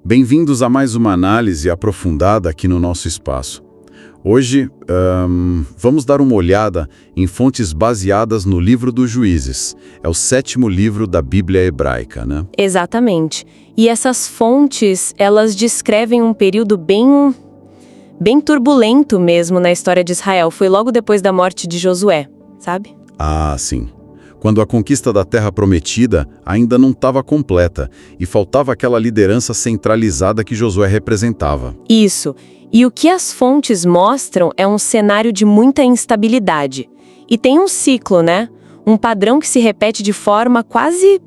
Bem-vindos a mais uma análise aprofundada aqui no nosso espaço. Hoje, vamos dar uma olhada em fontes baseadas no livro dos Juízes. É o 7º livro da Bíblia hebraica, né? Exatamente. E essas fontes, elas descrevem um período bem turbulento mesmo na história de Israel. Foi logo depois da morte de Josué, sabe? Ah, sim. Quando a conquista da Terra Prometida ainda não estava completa e faltava aquela liderança centralizada que Josué representava. Isso. E o que as fontes mostram é um cenário de muita instabilidade. E tem um ciclo, né? Um padrão que se repete de forma quase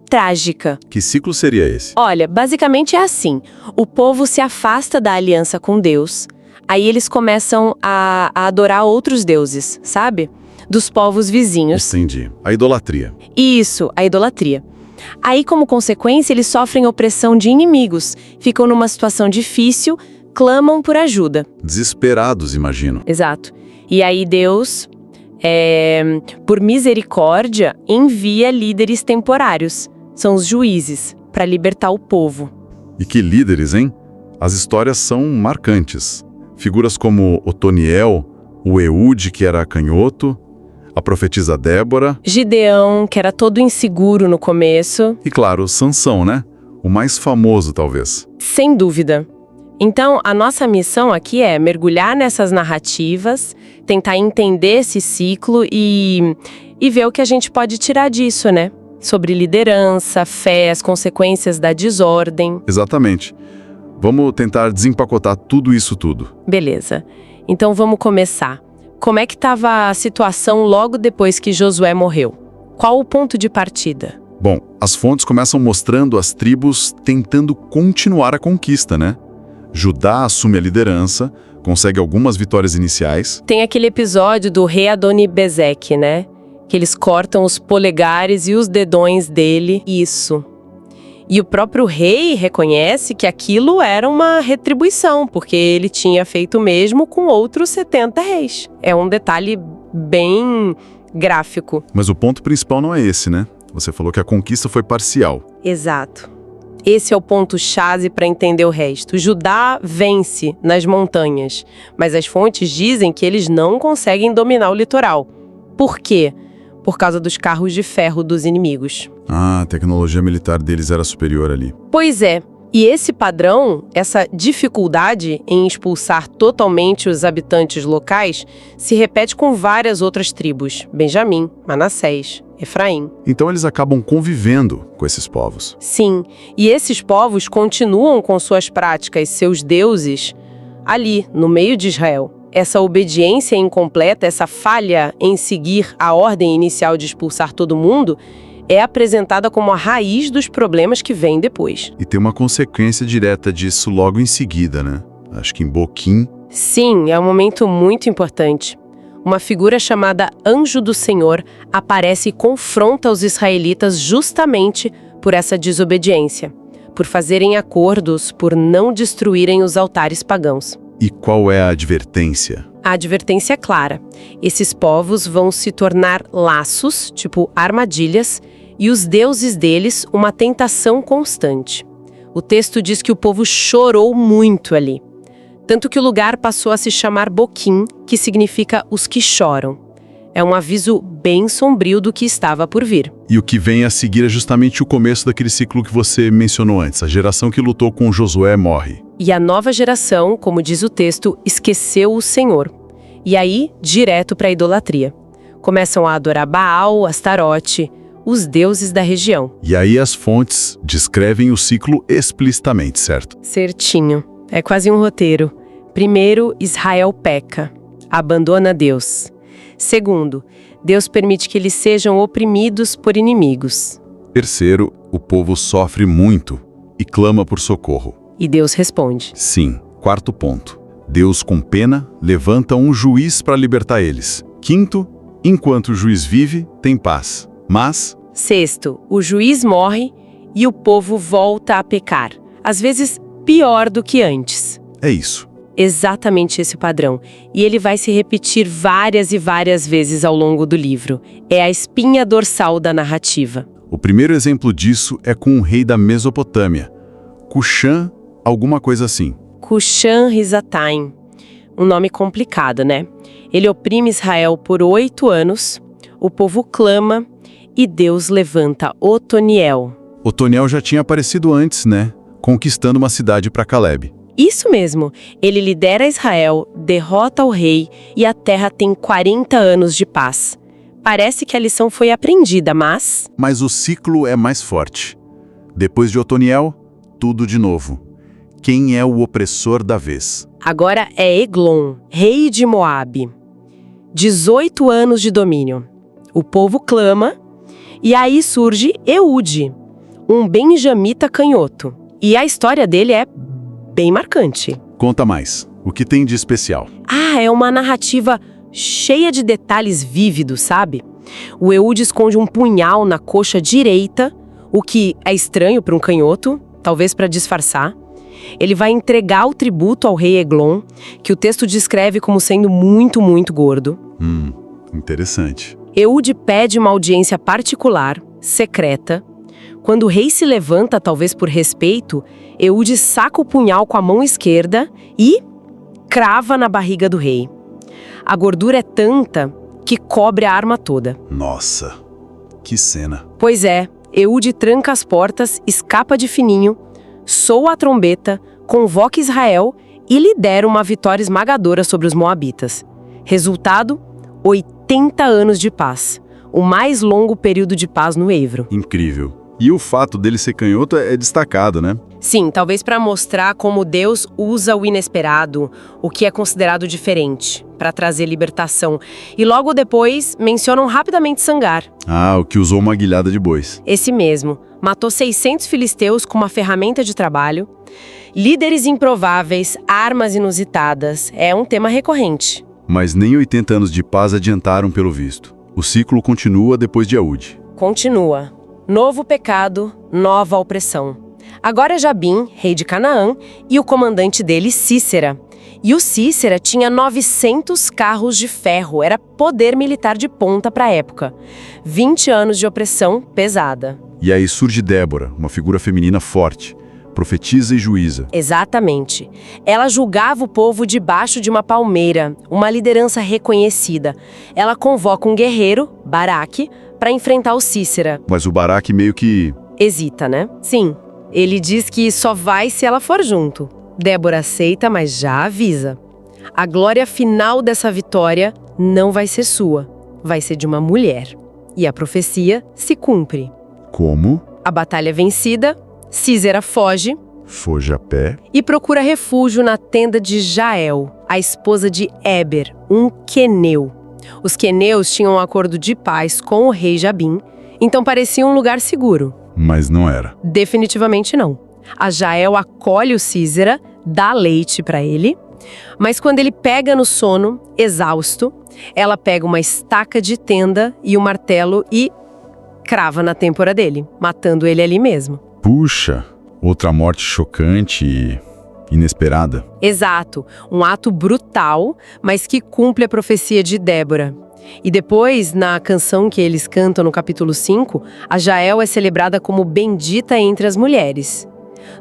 trágica. Que ciclo seria esse? Olha, basicamente é assim. O povo se afasta da aliança com Deus. Aí eles começam a adorar outros deuses, sabe? Dos povos vizinhos. Entendi. A idolatria. Isso, a idolatria. Aí, como consequência, eles sofrem opressão de inimigos, ficam numa situação difícil, clamam por ajuda. Desesperados, imagino. Exato. E aí Deus, por misericórdia, envia líderes temporários. São os juízes, para libertar o povo. E que líderes, hein? As histórias são marcantes. Figuras como Otoniel, o Eude, que era canhoto, a profetisa Débora. Gideão, que era todo inseguro no começo. E claro, Sansão, né? O mais famoso, talvez. Sem dúvida. Então, a nossa missão aqui é mergulhar nessas narrativas, tentar entender esse ciclo e ver o que a gente pode tirar disso, né? Sobre liderança, fé, as consequências da desordem. Exatamente. Vamos tentar desempacotar tudo isso tudo. Beleza. Então, vamos começar. Como é que estava a situação logo depois que Josué morreu? Qual o ponto de partida? Bom, as fontes começam mostrando as tribos tentando continuar a conquista, né? Judá assume a liderança, consegue algumas vitórias iniciais. Tem aquele episódio do rei Adoni-Bezeque, né? Que eles cortam os polegares e os dedões dele. Isso. E o próprio rei reconhece que aquilo era uma retribuição, porque ele tinha feito o mesmo com outros 70 reis. É um detalhe bem gráfico. Mas o ponto principal não é esse, né? Você falou que a conquista foi parcial. Exato. Esse é o ponto-chave para entender o resto. Judá vence nas montanhas, mas as fontes dizem que eles não conseguem dominar o litoral. Por quê? Por causa dos carros de ferro dos inimigos. Ah, a tecnologia militar deles era superior ali. Pois é. E esse padrão, essa dificuldade em expulsar totalmente os habitantes locais, se repete com várias outras tribos: Benjamim, Manassés, Efraim. Então eles acabam convivendo com esses povos. Sim, e esses povos continuam com suas práticas, seus deuses, ali, no meio de Israel. Essa obediência incompleta, essa falha em seguir a ordem inicial de expulsar todo mundo, é apresentada como a raiz dos problemas que vêm depois. E tem uma consequência direta disso logo em seguida, né? Acho que em Boquim. Sim, é um momento muito importante. Uma figura chamada Anjo do Senhor aparece e confronta os israelitas justamente por essa desobediência, por fazerem acordos, por não destruírem os altares pagãos. E qual é a advertência? A advertência é clara. Esses povos vão se tornar laços, tipo armadilhas, e os deuses deles uma tentação constante. O texto diz que o povo chorou muito ali. Tanto que o lugar passou a se chamar Boquim, que significa os que choram. É um aviso bem sombrio do que estava por vir. E o que vem a seguir é justamente o começo daquele ciclo que você mencionou antes. A geração que lutou com Josué morre. E a nova geração, como diz o texto, esqueceu o Senhor. E aí, direto para a idolatria. Começam a adorar Baal, Astarote, os deuses da região. E aí as fontes descrevem o ciclo explicitamente, certo? Certinho. É quase um roteiro. Primeiro, Israel peca, abandona Deus. Segundo, Deus permite que eles sejam oprimidos por inimigos. Terceiro, o povo sofre muito e clama por socorro. E Deus responde. Sim. Quarto ponto. Deus, com pena, levanta um juiz para libertar eles. Quinto, enquanto o juiz vive, tem paz. Mas... Sexto, o juiz morre e o povo volta a pecar. Às vezes, pior do que antes. É isso. Exatamente esse padrão. E ele vai se repetir várias e várias vezes ao longo do livro. É a espinha dorsal da narrativa. O primeiro exemplo disso é com o rei da Mesopotâmia, Cuxã Alguma coisa assim. Cushan-Risataim. Um nome complicado, né? Ele oprime Israel por 8 anos, o povo clama e Deus levanta Otoniel. Otoniel já tinha aparecido antes, né? Conquistando uma cidade para Caleb. Isso mesmo, ele lidera Israel, derrota o rei e a terra tem 40 anos de paz. Parece que a lição foi aprendida, mas... Mas o ciclo é mais forte. Depois de Otoniel, tudo de novo. Quem é o opressor da vez? Agora é Eglon, rei de Moabe. 18 anos de domínio. O povo clama e aí surge Eude, um benjamita canhoto. E a história dele é bem marcante. Conta mais. O que tem de especial? É uma narrativa cheia de detalhes vívidos, sabe? O Eude esconde um punhal na coxa direita, o que é estranho para um canhoto, talvez para disfarçar. Ele vai entregar o tributo ao rei Eglon, que o texto descreve como sendo muito, muito gordo. Interessante. Eude pede uma audiência particular, secreta. Quando o rei se levanta, talvez por respeito, Eude saca o punhal com a mão esquerda e crava na barriga do rei. A gordura é tanta que cobre a arma toda. Nossa, que cena. Pois é, Eude tranca as portas, escapa de fininho, soa a trombeta, convoca Israel e lidera uma vitória esmagadora sobre os moabitas. Resultado, 80 anos de paz. O mais longo período de paz no Évro. Incrível. E o fato dele ser canhoto é destacado, né? Sim, talvez para mostrar como Deus usa o inesperado, o que é considerado diferente, para trazer libertação. E logo depois mencionam rapidamente Sangar. O que usou uma guilhada de bois. Esse mesmo. Matou 600 filisteus com uma ferramenta de trabalho. Líderes improváveis, armas inusitadas. É um tema recorrente. Mas nem 80 anos de paz adiantaram pelo visto. O ciclo continua depois de Eude. Continua. Novo pecado, nova opressão. Agora é Jabim, rei de Canaã, e o comandante dele, Sísera. E o Sísera tinha 900 carros de ferro, era poder militar de ponta para a época. 20 anos de opressão pesada. E aí surge Débora, uma figura feminina forte, profetisa e juíza. Exatamente. Ela julgava o povo debaixo de uma palmeira, uma liderança reconhecida. Ela convoca um guerreiro, Baraque, para enfrentar o Sísera. Mas o Baraque meio que... hesita, né? Sim. Ele diz que só vai se ela for junto. Débora aceita, mas já avisa. A glória final dessa vitória não vai ser sua, vai ser de uma mulher. E a profecia se cumpre. Como? A batalha é vencida, Sísera foge. Foge a pé. E procura refúgio na tenda de Jael, a esposa de Éber, um queneu. Os queneus tinham um acordo de paz com o rei Jabim, então parecia um lugar seguro. Mas não era. Definitivamente não. A Jael acolhe o Sísera, dá leite para ele, mas quando ele pega no sono, exausto, ela pega uma estaca de tenda e um martelo e crava na têmpora dele, matando ele ali mesmo. Puxa, outra morte chocante e inesperada. Exato, um ato brutal, mas que cumpre a profecia de Débora. E depois, na canção que eles cantam no capítulo 5, a Jael é celebrada como bendita entre as mulheres.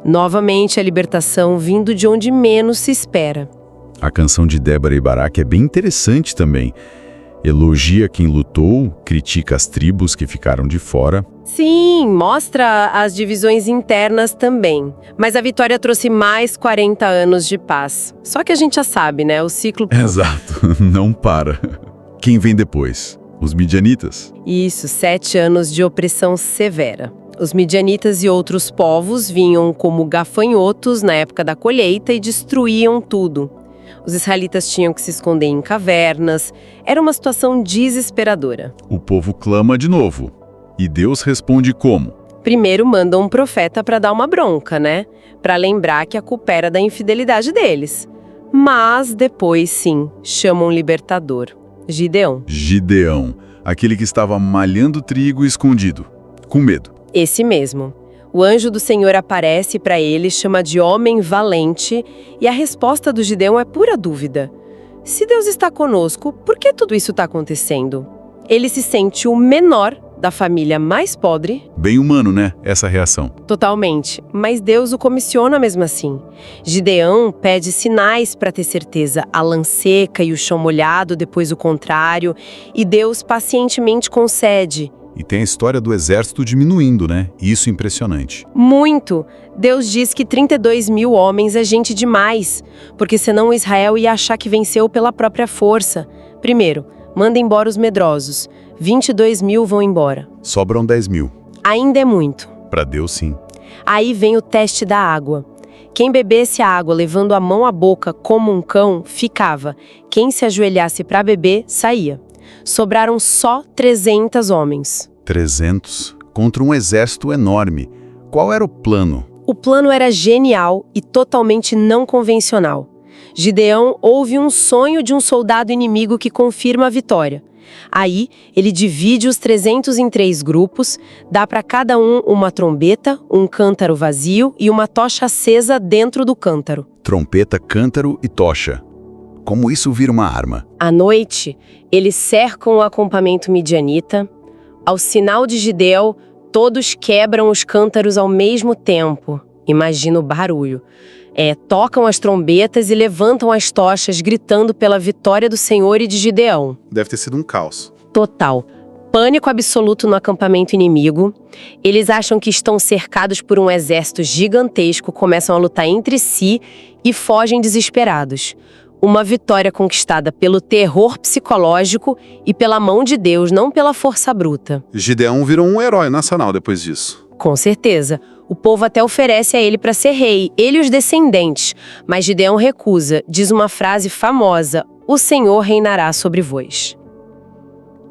Novamente, a libertação vindo de onde menos se espera. A canção de Débora e Baraque é bem interessante também. Elogia quem lutou, critica as tribos que ficaram de fora. Sim, mostra as divisões internas também. Mas a vitória trouxe mais 40 anos de paz. Só que a gente já sabe, né? O ciclo... Exato, não para. Quem vem depois? Os midianitas? Isso, 7 anos de opressão severa. Os midianitas e outros povos vinham como gafanhotos na época da colheita e destruíam tudo. Os israelitas tinham que se esconder em cavernas. Era uma situação desesperadora. O povo clama de novo. E Deus responde como? Primeiro mandam um profeta para dar uma bronca, né? Para lembrar que a culpa era da infidelidade deles. Mas depois, sim, chamam um libertador. Gideão. Gideão, aquele que estava malhando trigo escondido, com medo. Esse mesmo. O anjo do Senhor aparece para ele, chama de homem valente, e a resposta do Gideão é pura dúvida. Se Deus está conosco, por que tudo isso está acontecendo? Ele se sente o menor da família mais podre. Bem humano, né, essa reação. Totalmente. Mas Deus o comissiona mesmo assim. Gideão pede sinais para ter certeza, a lã seca e o chão molhado, depois o contrário, e Deus pacientemente concede. E tem a história do exército diminuindo, né? Isso é impressionante. Muito. Deus diz que 32 mil homens é gente demais, porque senão Israel ia achar que venceu pela própria força. Primeiro, manda embora os medrosos. 22 mil vão embora. Sobram 10 mil. Ainda é muito. Para Deus, sim. Aí vem o teste da água. Quem bebesse a água levando a mão à boca como um cão, ficava. Quem se ajoelhasse para beber, saía. Sobraram só 300 homens. 300 contra um exército enorme. Qual era o plano? O plano era genial e totalmente não convencional. Gideão ouve um sonho de um soldado inimigo que confirma a vitória. Aí, ele divide os 300 em 3 grupos, dá para cada um uma trombeta, um cântaro vazio e uma tocha acesa dentro do cântaro. Trompeta, cântaro e tocha. Como isso vira uma arma? À noite, eles cercam o acampamento midianita. Ao sinal de Gideão, todos quebram os cântaros ao mesmo tempo. Imagina o barulho. Tocam as trombetas e levantam as tochas, gritando pela vitória do Senhor e de Gideão. Deve ter sido um caos. Total. Pânico absoluto no acampamento inimigo. Eles acham que estão cercados por um exército gigantesco, começam a lutar entre si e fogem desesperados. Uma vitória conquistada pelo terror psicológico e pela mão de Deus, não pela força bruta. Gideão virou um herói nacional depois disso. Com certeza. O povo até oferece a ele para ser rei, ele e os descendentes. Mas Gideão recusa, diz uma frase famosa: "O Senhor reinará sobre vós".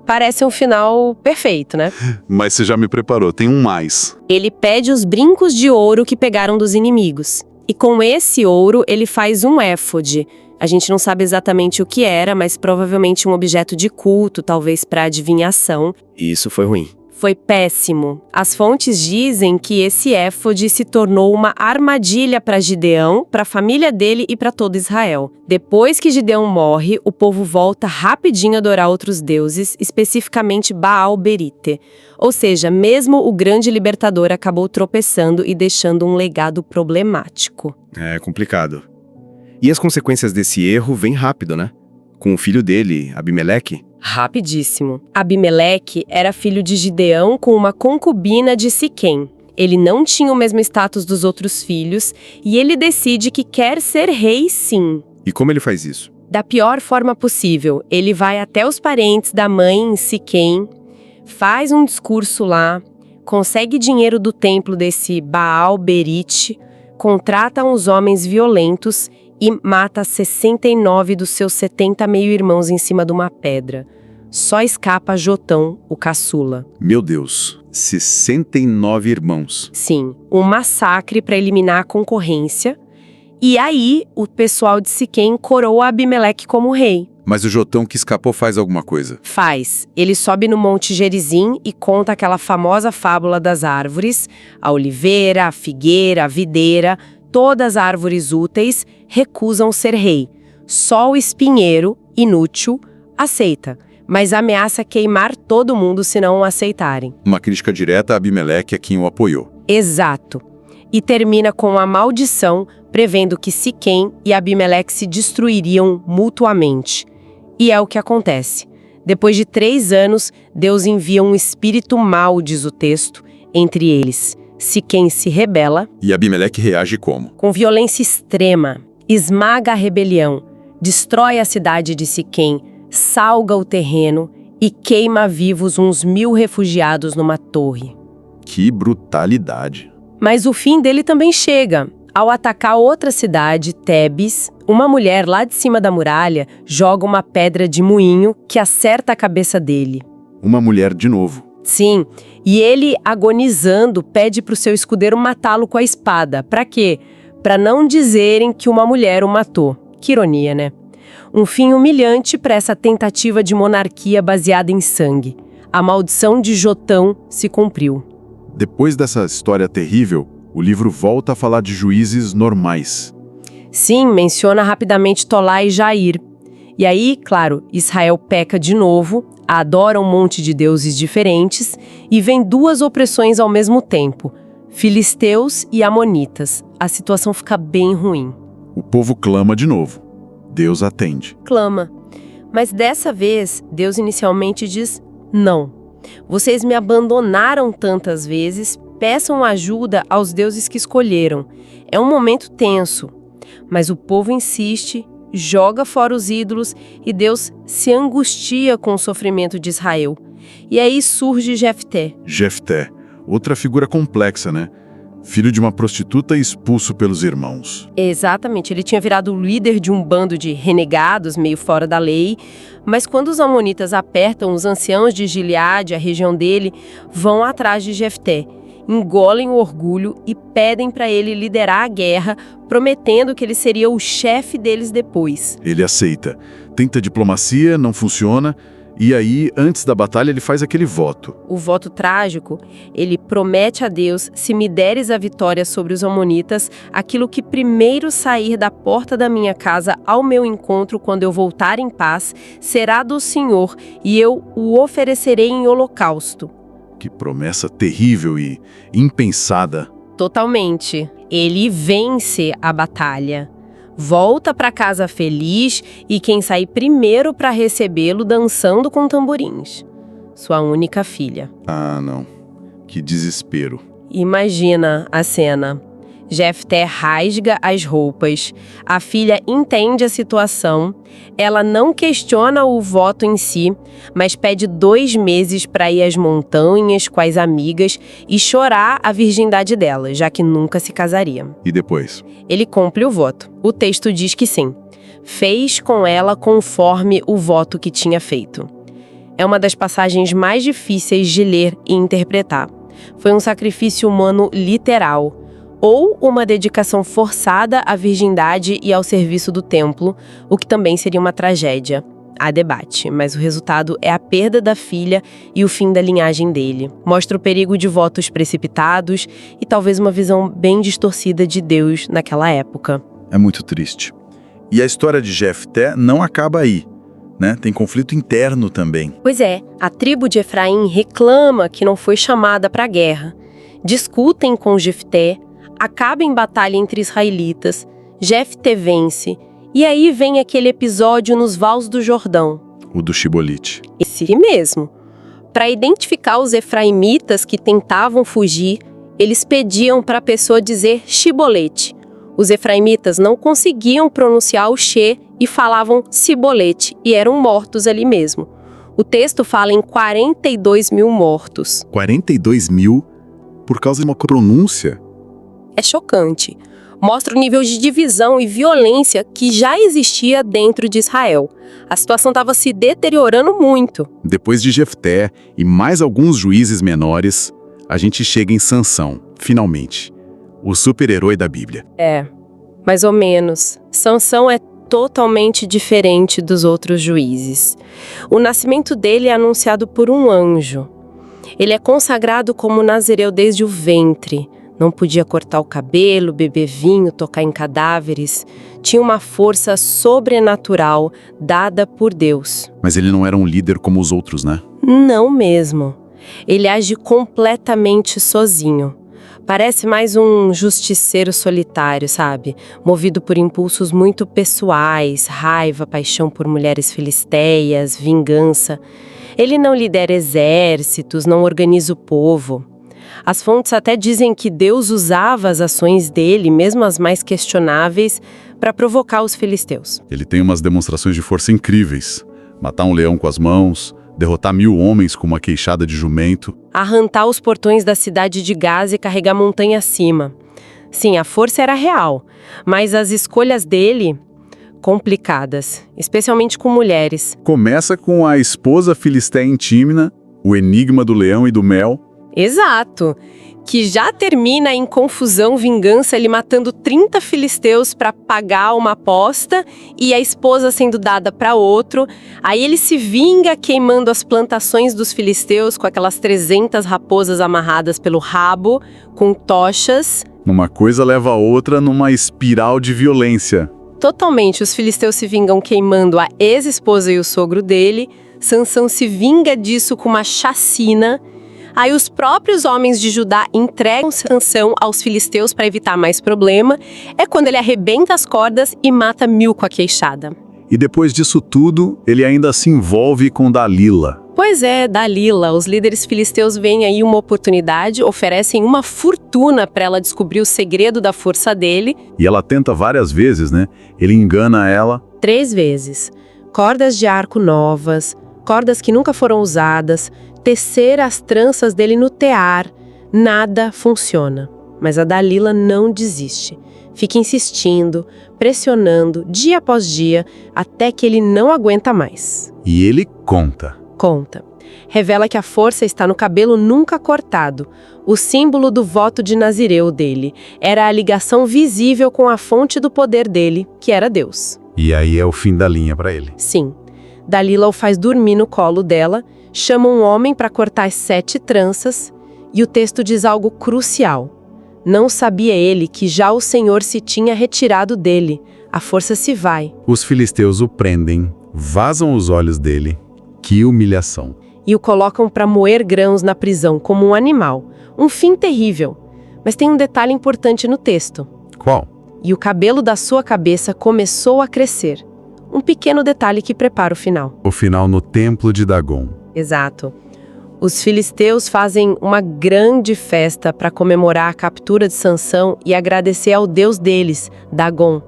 Parece um final perfeito, né? Mas você já me preparou, tem um mais. Ele pede os brincos de ouro que pegaram dos inimigos. E com esse ouro, ele faz um éfode. A gente não sabe exatamente o que era, mas provavelmente um objeto de culto, talvez para adivinhação. E isso foi ruim. Foi péssimo. As fontes dizem que esse éfode se tornou uma armadilha para Gideão, para a família dele e para todo Israel. Depois que Gideão morre, o povo volta rapidinho a adorar outros deuses, especificamente Baal-Berite. Ou seja, mesmo o grande libertador acabou tropeçando e deixando um legado problemático. É complicado. E as consequências desse erro vêm rápido, né? Com o filho dele, Abimeleque. Rapidíssimo. Abimeleque era filho de Gideão com uma concubina de Siquém. Ele não tinha o mesmo status dos outros filhos e ele decide que quer ser rei sim. E como ele faz isso? Da pior forma possível, ele vai até os parentes da mãe em Siquém, faz um discurso lá, consegue dinheiro do templo desse Baal-Berite, contrata uns homens violentos e mata 69 dos seus 70 meio-irmãos em cima de uma pedra. Só escapa Jotão, o caçula. Meu Deus, 69 irmãos. Sim, um massacre para eliminar a concorrência. E aí, o pessoal de Siquém coroa Abimeleque como rei. Mas o Jotão que escapou faz alguma coisa? Faz. Ele sobe no Monte Gerizim e conta aquela famosa fábula das árvores, a oliveira, a figueira, a videira. Todas as árvores úteis recusam ser rei. Só o espinheiro, inútil, aceita, mas ameaça queimar todo mundo se não o aceitarem. Uma crítica direta a Abimeleque, a quem o apoiou. Exato. E termina com a maldição, prevendo que Siquém e Abimeleque se destruiriam mutuamente. E é o que acontece. Depois de 3 anos, Deus envia um espírito mau, diz o texto, entre eles. Siquém se rebela. E Abimeleque reage como? Com violência extrema. Esmaga a rebelião, destrói a cidade de Siquém, salga o terreno e queima vivos uns 1000 refugiados numa torre. Que brutalidade! Mas o fim dele também chega. Ao atacar outra cidade, Tebes, uma mulher lá de cima da muralha joga uma pedra de moinho que acerta a cabeça dele. Uma mulher de novo. Sim, e ele, agonizando, pede para o seu escudeiro matá-lo com a espada. Para quê? Para não dizerem que uma mulher o matou. Que ironia, né? Um fim humilhante para essa tentativa de monarquia baseada em sangue. A maldição de Jotão se cumpriu. Depois dessa história terrível, o livro volta a falar de juízes normais. Sim, menciona rapidamente Tolá e Jair. E aí, claro, Israel peca de novo, adora um monte de deuses diferentes e vem duas opressões ao mesmo tempo, filisteus e amonitas. A situação fica bem ruim. O povo clama de novo. Deus atende. Clama. Mas dessa vez, Deus inicialmente diz não. Vocês me abandonaram tantas vezes, peçam ajuda aos deuses que escolheram. É um momento tenso. Mas o povo insiste, joga fora os ídolos e Deus se angustia com o sofrimento de Israel. E aí surge Jefté. Jefté, outra figura complexa, né? Filho de uma prostituta e expulso pelos irmãos. Exatamente, ele tinha virado o líder de um bando de renegados, meio fora da lei, mas quando os amonitas apertam, os anciãos de Gileade, a região dele, vão atrás de Jefté, engolem o orgulho e pedem para ele liderar a guerra, prometendo que ele seria o chefe deles depois. Ele aceita. Tenta diplomacia, não funciona. E aí, antes da batalha, ele faz aquele voto. O voto trágico, ele promete a Deus, se me deres a vitória sobre os amonitas, aquilo que primeiro sair da porta da minha casa ao meu encontro quando eu voltar em paz, será do Senhor, e eu o oferecerei em holocausto. Que promessa terrível e impensada. Totalmente. Ele vence a batalha. Volta para casa feliz e quem sai primeiro para recebê-lo dançando com tamborins. Sua única filha. Ah, não. Que desespero. Imagina a cena. Jefté rasga as roupas. A filha entende a situação. Ela não questiona o voto em si, mas pede 2 meses para ir às montanhas com as amigas e chorar a virgindade dela, já que nunca se casaria. E depois? Ele cumpre o voto. O texto diz que sim. Fez com ela conforme o voto que tinha feito. É uma das passagens mais difíceis de ler e interpretar. Foi um sacrifício humano literal, ou uma dedicação forçada à virgindade e ao serviço do templo, o que também seria uma tragédia. Há debate, mas o resultado é a perda da filha e o fim da linhagem dele. Mostra o perigo de votos precipitados e talvez uma visão bem distorcida de Deus naquela época. É muito triste. E a história de Jefté não acaba aí, né? Tem conflito interno também. Pois é, a tribo de Efraim reclama que não foi chamada para a guerra. Discutem com Jefté, acaba em batalha entre israelitas, Jefté vence, e aí vem aquele episódio nos vales do Jordão. O do Shibolite. Esse mesmo. Para identificar os efraimitas que tentavam fugir, eles pediam para a pessoa dizer Shibolete. Os efraimitas não conseguiam pronunciar o She e falavam Sibolete, e eram mortos ali mesmo. O texto fala em 42 mil mortos. 42 mil por causa de uma pronúncia? É chocante. Mostra o nível de divisão e violência que já existia dentro de Israel. A situação estava se deteriorando muito. Depois de Jefté e mais alguns juízes menores, a gente chega em Sansão, finalmente. O super-herói da Bíblia. É, mais ou menos. Sansão é totalmente diferente dos outros juízes. O nascimento dele é anunciado por um anjo. Ele é consagrado como nazireu desde o ventre. Não podia cortar o cabelo, beber vinho, tocar em cadáveres. Tinha uma força sobrenatural dada por Deus. Mas ele não era um líder como os outros, né? Não mesmo. Ele age completamente sozinho. Parece mais um justiceiro solitário, sabe? Movido por impulsos muito pessoais, raiva, paixão por mulheres filisteias, vingança. Ele não lidera exércitos, não organiza o povo. As fontes até dizem que Deus usava as ações dele, mesmo as mais questionáveis, para provocar os filisteus. Ele tem umas demonstrações de força incríveis. Matar um leão com as mãos, derrotar 1000 homens com uma queixada de jumento. Arrancar os portões da cidade de Gaza e carregar a montanha acima. Sim, a força era real, mas as escolhas dele, complicadas, especialmente com mulheres. Começa com a esposa filisteia em Tímina, o enigma do leão e do mel. Exato, que já termina em confusão, vingança, ele matando 30 filisteus para pagar uma aposta e a esposa sendo dada para outro. Aí ele se vinga queimando as plantações dos filisteus com aquelas 300 raposas amarradas pelo rabo, com tochas. Uma coisa leva a outra numa espiral de violência. Totalmente, os filisteus se vingam queimando a ex-esposa e o sogro dele, Sansão se vinga disso com uma chacina. Aí os próprios homens de Judá entregam Sansão aos filisteus para evitar mais problema. É quando ele arrebenta as cordas e mata 1000 com a queixada. E depois disso tudo, ele ainda se envolve com Dalila. Pois é, Dalila, os líderes filisteus veem aí uma oportunidade, oferecem uma fortuna para ela descobrir o segredo da força dele. E ela tenta várias vezes, né? Ele engana ela. 3 vezes. Cordas de arco novas, cordas que nunca foram usadas, tecer as tranças dele no tear. Nada funciona. Mas a Dalila não desiste. Fica insistindo, pressionando, dia após dia, até que ele não aguenta mais. E ele conta. Revela que a força está no cabelo nunca cortado. O símbolo do voto de Nazireu dele era a ligação visível com a fonte do poder dele, que era Deus. E aí é o fim da linha para ele. Sim. Dalila o faz dormir no colo dela, chama um homem para cortar as 7 tranças, e o texto diz algo crucial. Não sabia ele que já o Senhor se tinha retirado dele. A força se vai. Os filisteus o prendem, vazam os olhos dele. Que humilhação. E o colocam para moer grãos na prisão como um animal. Um fim terrível. Mas tem um detalhe importante no texto. Qual? E o cabelo da sua cabeça começou a crescer. Um pequeno detalhe que prepara o final. O final no templo de Dagon. Exato. Os filisteus fazem uma grande festa para comemorar a captura de Sansão e agradecer ao deus deles, Dagon.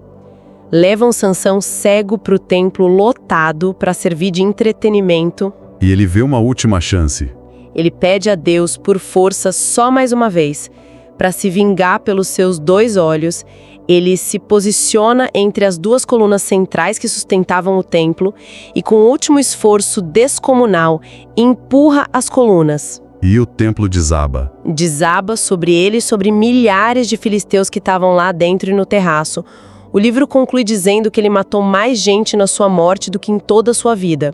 Levam Sansão cego para o templo lotado para servir de entretenimento. E ele vê uma última chance. Ele pede a Deus por força só mais uma vez, para se vingar pelos seus 2 olhos. Ele se posiciona entre as 2 colunas centrais que sustentavam o templo e, com o último esforço descomunal, empurra as colunas. E o templo desaba. Desaba sobre ele e sobre milhares de filisteus que estavam lá dentro e no terraço. O livro conclui dizendo que ele matou mais gente na sua morte do que em toda a sua vida.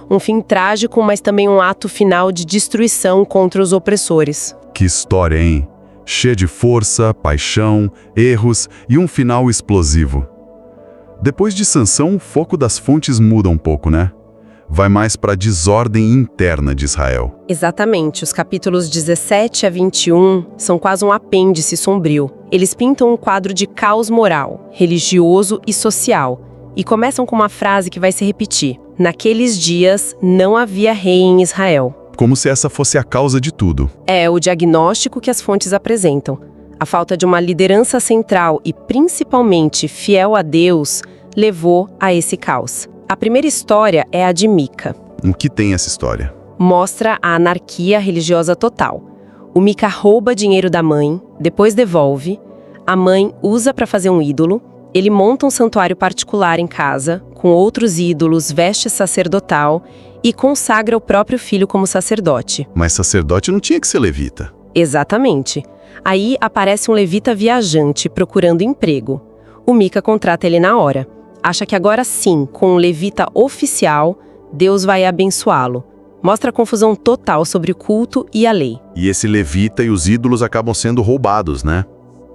Um fim trágico, mas também um ato final de destruição contra os opressores. Que história, hein? Cheia de força, paixão, erros e um final explosivo. Depois de Sansão, o foco das fontes muda um pouco, né? Vai mais para a desordem interna de Israel. Exatamente. Os capítulos 17 a 21 são quase um apêndice sombrio. Eles pintam um quadro de caos moral, religioso e social. E começam com uma frase que vai se repetir. Naqueles dias não havia rei em Israel. Como se essa fosse a causa de tudo. É o diagnóstico que as fontes apresentam. A falta de uma liderança central e principalmente fiel a Deus levou a esse caos. A primeira história é a de Mica. O que tem essa história? Mostra a anarquia religiosa total. O Mica rouba dinheiro da mãe, depois devolve. A mãe usa para fazer um ídolo. Ele monta um santuário particular em casa, com outros ídolos, veste sacerdotal e consagra o próprio filho como sacerdote. Mas sacerdote não tinha que ser levita. Exatamente. Aí aparece um levita viajante procurando emprego. O Mica contrata ele na hora. Acha que agora sim, com um levita oficial, Deus vai abençoá-lo. Mostra a confusão total sobre o culto e a lei. E esse levita e os ídolos acabam sendo roubados, né?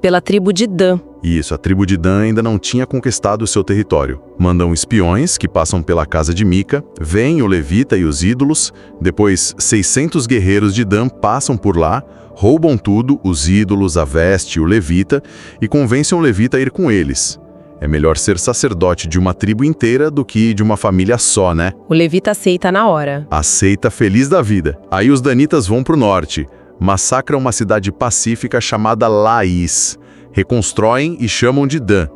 Pela tribo de Dan. Isso, a tribo de Dan ainda não tinha conquistado o seu território. Mandam espiões que passam pela casa de Mica, veem o levita e os ídolos, depois 600 guerreiros de Dan passam por lá, roubam tudo, os ídolos, a veste, o levita, e convencem o levita a ir com eles. É melhor ser sacerdote de uma tribo inteira do que de uma família só, né? O levita aceita na hora. Aceita feliz da vida. Aí os danitas vão pro norte, massacram uma cidade pacífica chamada Laís, reconstroem e chamam de Dan,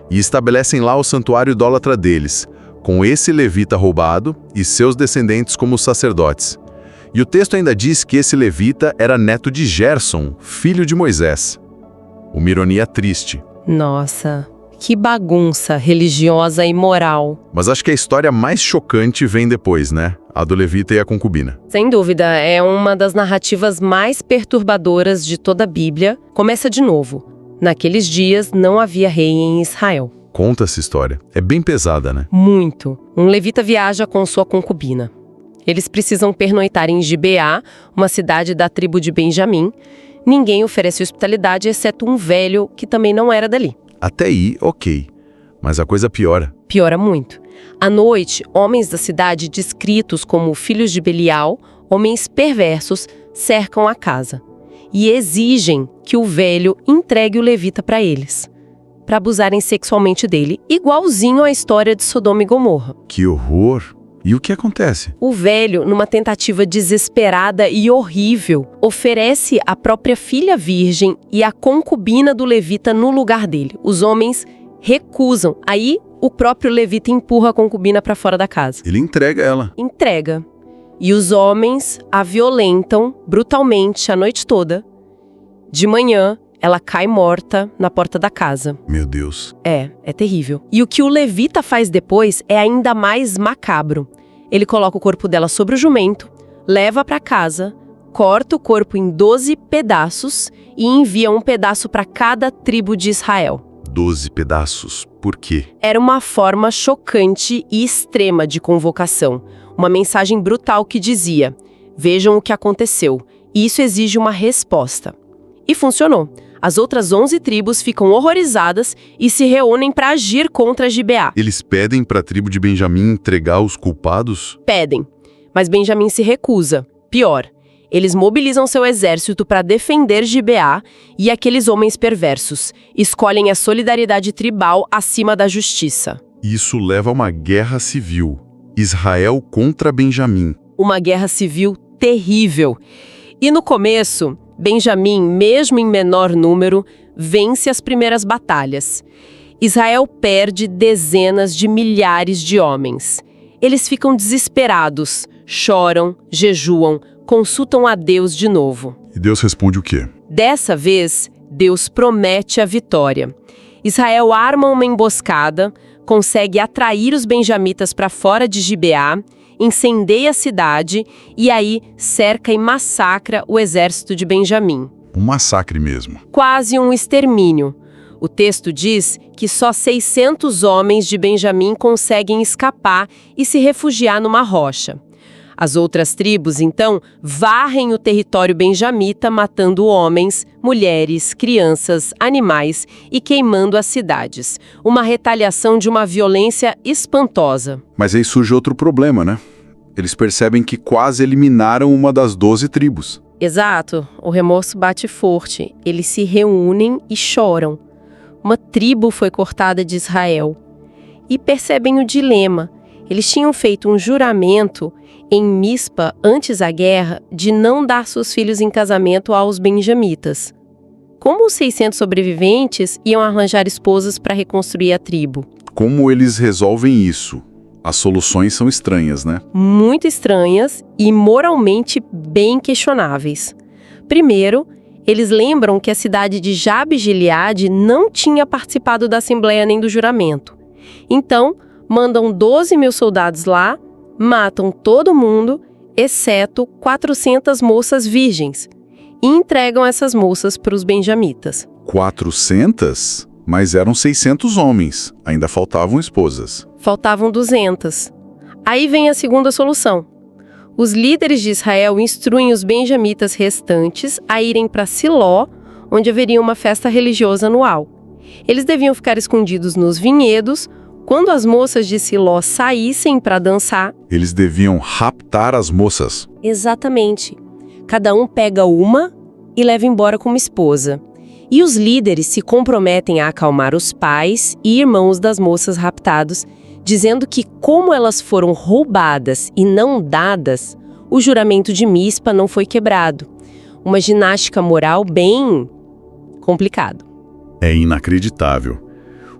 e estabelecem lá o santuário idólatra deles, com esse levita roubado e seus descendentes como sacerdotes. E o texto ainda diz que esse levita era neto de Gerson, filho de Moisés. Uma ironia triste. Nossa, que bagunça religiosa e moral. Mas acho que a história mais chocante vem depois, né? A do levita e a concubina. Sem dúvida, é uma das narrativas mais perturbadoras de toda a Bíblia. Começa de novo. Naqueles dias não havia rei em Israel. Conta essa história. É bem pesada, né? Muito. Um levita viaja com sua concubina. Eles precisam pernoitar em Gibeá, uma cidade da tribo de Benjamim. Ninguém oferece hospitalidade, exceto um velho que também não era dali. Até aí, ok. Mas a coisa piora. piora muito. À noite, homens da cidade, descritos como filhos de Belial, homens perversos, cercam a casa e exigem que o velho entregue o levita para eles, para abusarem sexualmente dele, igualzinho à história de Sodoma e Gomorra. Que horror! E o que acontece? O velho, numa tentativa desesperada e horrível, oferece a própria filha virgem e a concubina do levita no lugar dele. Os homens recusam. Aí, o próprio levita empurra a concubina para fora da casa. Ele entrega ela. Entrega. E os homens a violentam brutalmente a noite toda. De manhã, ela cai morta na porta da casa. Meu Deus. É terrível. E o que o levita faz depois é ainda mais macabro. Ele coloca o corpo dela sobre o jumento, leva para casa, corta o corpo em 12 pedaços e envia um pedaço para cada tribo de Israel. 12 pedaços. Por quê? Era uma forma chocante e extrema de convocação. Uma mensagem brutal que dizia: vejam o que aconteceu. E isso exige uma resposta. E funcionou. As outras 11 tribos ficam horrorizadas e se reúnem para agir contra Gibeá. Eles pedem para a tribo de Benjamim entregar os culpados? Pedem, mas Benjamim se recusa. Pior, eles mobilizam seu exército para defender Gibeá e aqueles homens perversos escolhem a solidariedade tribal acima da justiça. Isso leva a uma guerra civil. Israel contra Benjamim. Uma guerra civil terrível. E no começo, Benjamim, mesmo em menor número, vence as primeiras batalhas. Israel perde dezenas de milhares de homens. Eles ficam desesperados, choram, jejuam, consultam a Deus de novo. E Deus responde o quê? Dessa vez, Deus promete a vitória. Israel arma uma emboscada, consegue atrair os benjamitas para fora de Gibeá, incendeia a cidade e aí cerca e massacra o exército de Benjamim. Um massacre mesmo. Quase um extermínio. O texto diz que só 600 homens de Benjamim conseguem escapar e se refugiar numa rocha. As outras tribos, então, varrem o território benjamita, matando homens, mulheres, crianças, animais e queimando as cidades. Uma retaliação de uma violência espantosa. Mas aí surge outro problema, né? Eles percebem que quase eliminaram uma das 12 tribos. Exato, o remorso bate forte. Eles se reúnem e choram. Uma tribo foi cortada de Israel. E percebem o dilema. Eles tinham feito um juramento em Mispa, antes da guerra, de não dar seus filhos em casamento aos benjamitas. Como os 600 sobreviventes iam arranjar esposas para reconstruir a tribo? Como eles resolvem isso? As soluções são estranhas, né? Muito estranhas e moralmente bem questionáveis. Primeiro, eles lembram que a cidade de Jabe-Gileade não tinha participado da assembleia nem do juramento. Então, mandam 12 mil soldados lá, matam todo mundo, exceto 400 moças virgens, e entregam essas moças para os benjamitas. 400? Mas eram 600 homens. Ainda faltavam esposas. Faltavam 200. Aí vem a segunda solução. Os líderes de Israel instruem os benjamitas restantes a irem para Siló, onde haveria uma festa religiosa anual. Eles deviam ficar escondidos nos vinhedos. Quando as moças de Siló saíssem para dançar... Eles deviam raptar as moças. Exatamente. Cada um pega uma e leva embora como esposa. E os líderes se comprometem a acalmar os pais e irmãos das moças raptados, dizendo que, como elas foram roubadas e não dadas, o juramento de Mispa não foi quebrado. Uma ginástica moral bem complicada. É inacreditável.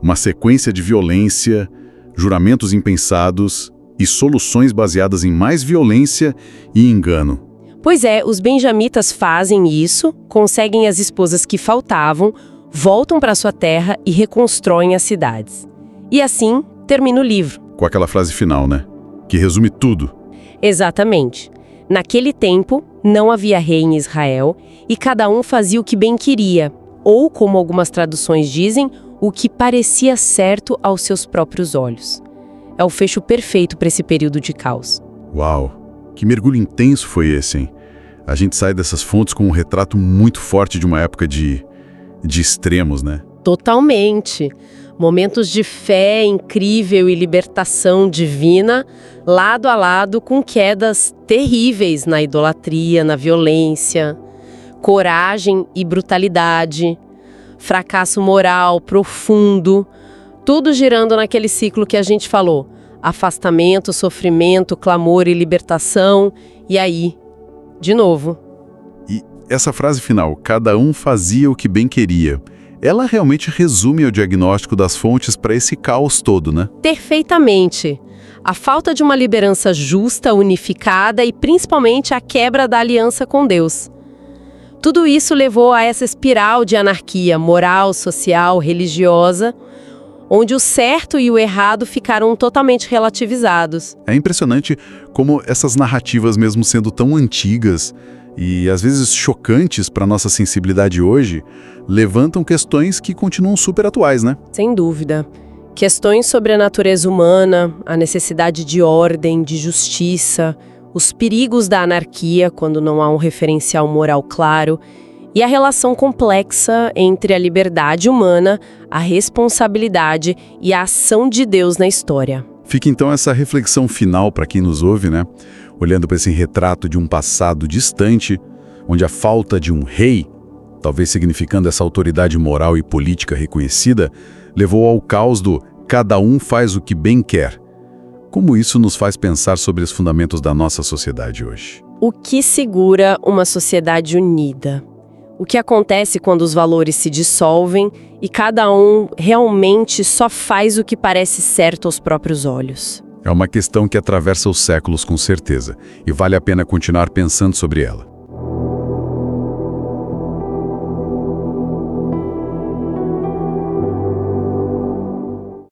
Uma sequência de violência, juramentos impensados e soluções baseadas em mais violência e engano. Pois é, os benjamitas fazem isso, conseguem as esposas que faltavam, voltam para sua terra e reconstroem as cidades. E assim, termina o livro. Com aquela frase final, né? Que resume tudo. Exatamente. Naquele tempo, não havia rei em Israel e cada um fazia o que bem queria, ou, como algumas traduções dizem, o que parecia certo aos seus próprios olhos. É o fecho perfeito para esse período de caos. Uau! Que mergulho intenso foi esse, hein? A gente sai dessas fontes com um retrato muito forte de uma época de extremos, né? Totalmente. Momentos de fé incrível e libertação divina, lado a lado com quedas terríveis na idolatria, na violência, coragem e brutalidade, fracasso moral profundo, tudo girando naquele ciclo que a gente falou: afastamento, sofrimento, clamor e libertação, e aí, de novo. E essa frase final, cada um fazia o que bem queria, ela realmente resume o diagnóstico das fontes para esse caos todo, né? Perfeitamente. A falta de uma liderança justa, unificada e principalmente a quebra da aliança com Deus. Tudo isso levou a essa espiral de anarquia moral, social, religiosa, onde o certo e o errado ficaram totalmente relativizados. É impressionante como essas narrativas, mesmo sendo tão antigas e às vezes chocantes para nossa sensibilidade hoje, levantam questões que continuam super atuais, né? Sem dúvida. Questões sobre a natureza humana, a necessidade de ordem, de justiça, os perigos da anarquia quando não há um referencial moral claro e a relação complexa entre a liberdade humana, a responsabilidade e a ação de Deus na história. Fica então essa reflexão final para quem nos ouve, né? Olhando para esse retrato de um passado distante, onde a falta de um rei, talvez significando essa autoridade moral e política reconhecida, levou ao caos do cada um faz o que bem quer. Como isso nos faz pensar sobre os fundamentos da nossa sociedade hoje? O que segura uma sociedade unida? O que acontece quando os valores se dissolvem e cada um realmente só faz o que parece certo aos próprios olhos? É uma questão que atravessa os séculos com certeza, e vale a pena continuar pensando sobre ela.